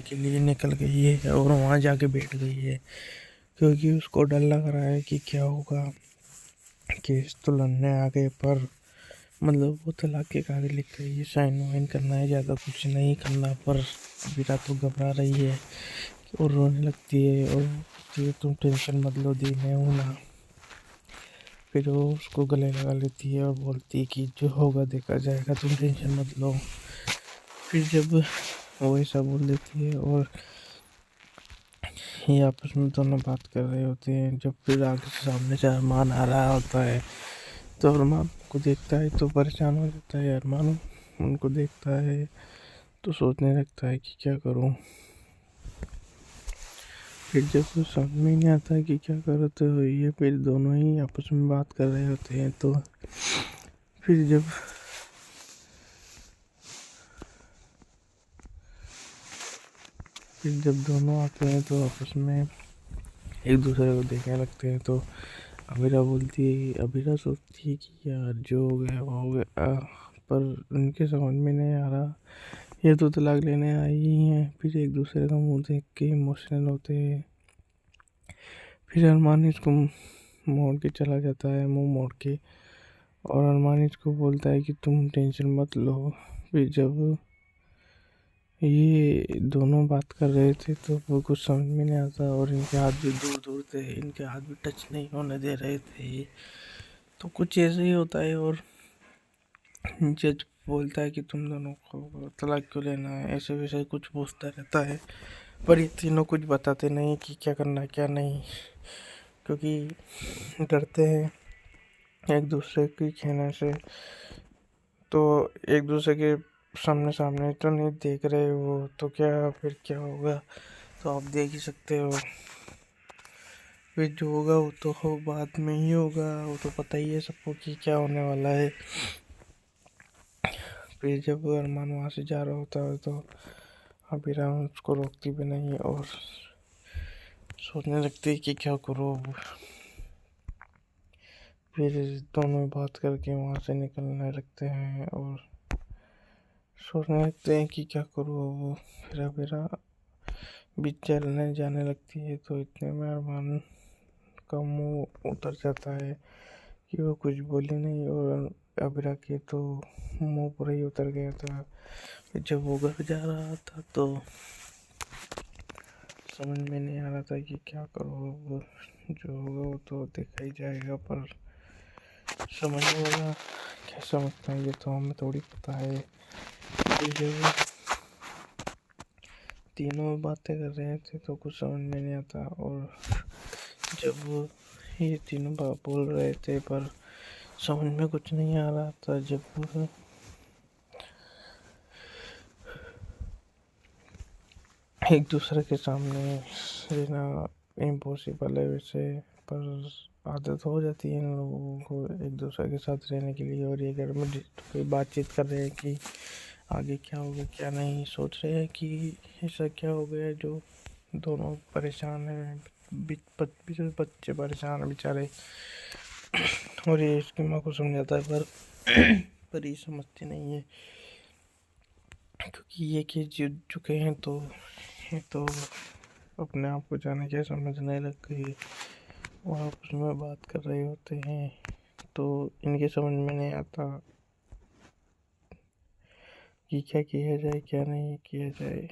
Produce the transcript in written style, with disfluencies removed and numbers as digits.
के लिए निकल गई है और वहाँ जाके बैठ गई है, क्योंकि उसको डर लग रहा है कि क्या होगा। केस तो लड़ने आ गए, पर मतलब वो तलाक के कागज लिख रही है, साइन वाइन करना है, ज़्यादा कुछ नहीं करना। पर अबीरा तो घबरा रही है और रोने लगती है और बोलती है तुम टेंशन मत लो दी, मैं हूँ ना। फिर वो उसको गले लगा लेती है और बोलती है कि जो होगा देखा जाएगा, तुम टेंशन मत लो। फिर जब वो ऐसा बोल देती है और ये आपस में दोनों बात कर रहे होते हैं, जब फिर आगे से सामने से अरमान आ रहा होता है, तो अरमान को देखता है तो परेशान हो जाता है। अरमान उनको देखता है तो सोचने लगता है कि क्या करूं। फिर जब समझ में नहीं आता है कि क्या करो, तो ये फिर दोनों ही आपस में बात कर रहे होते हैं। तो फिर जब दोनों आते हैं तो आपस में एक दूसरे को देखने लगते हैं। तो अबीरा सोचती है कि यार जो हो गया वो हो गया, पर उनके समझ में नहीं आ रहा, ये तो तलाक लेने आई ही हैं। फिर एक दूसरे का मुंह देख के इमोशनल होते हैं। फिर अरमान इसको मोड़ के चला जाता है, मुंह मोड़ के, और अरमान इसको बोलता है कि तुम टेंशन मत लो। फिर जब ये दोनों बात कर रहे थे तो वो कुछ समझ में नहीं आता, और इनके हाथ भी दूर दूर थे, इनके हाथ भी टच नहीं होने दे रहे थे। तो कुछ ऐसे ही होता है। और जज बोलता है कि तुम दोनों को तलाक क्यों लेना है, ऐसे वैसे कुछ पूछता रहता है। पर ये तीनों कुछ बताते नहीं कि क्या करना है क्या नहीं, क्योंकि डरते हैं एक दूसरे की कहने से। तो एक दूसरे के सामने सामने तो नहीं देख रहे वो, तो क्या फिर क्या होगा तो आप देख ही सकते हो। फिर जो होगा वो तो हो बाद में ही होगा, वो तो पता ही है सबको कि क्या होने वाला है। फिर जब अरमान वहाँ से जा रहा होता है तो अबीरा उसको रोकती भी नहीं और सोचने लगती है कि क्या करो। फिर दोनों बात करके वहाँ से निकलने लगते हैं और सोचने लगते हैं कि क्या करो अब। फिर अबीरा बीच चलने जाने लगती है, तो इतने में अरमान का मुंह उतर जाता है कि वो कुछ बोली नहीं, और अबीरा के तो मुंह पूरा ही उतर गया था। जब वो घर जा रहा था तो समझ में नहीं आ रहा था कि क्या करो अब, जो होगा वो तो देखा ही जाएगा। पर समझने वाला क्या समझता है ये तो हमें थोड़ी पता है। फिर जब तीनों बातें कर रहे थे तो कुछ समझ में नहीं आता, और जब ये तीनों बात बोल रहे थे पर समझ में कुछ नहीं आ रहा था। जब एक दूसरे के सामने रहना इम्पॉसिबल है वैसे, पर आदत हो जाती है इन लोगों को एक दूसरे के साथ रहने के लिए। और ये घर में कोई बातचीत कर रहे हैं कि आगे क्या होगा क्या नहीं, सोच रहे हैं कि ऐसा क्या हो गया जो दोनों परेशान हैं। बच्चे परेशान हैं बेचारे, और ये इसकी माँ को समझाता है पर ये समझती नहीं है, क्योंकि ये कि जीत चुके हैं तो ये तो अपने आप को जाने क्या समझने लग गई। और आपस में बात कर रहे होते हैं तो इनके समझ में नहीं आता कि क्या किया जाए क्या नहीं किया जाए।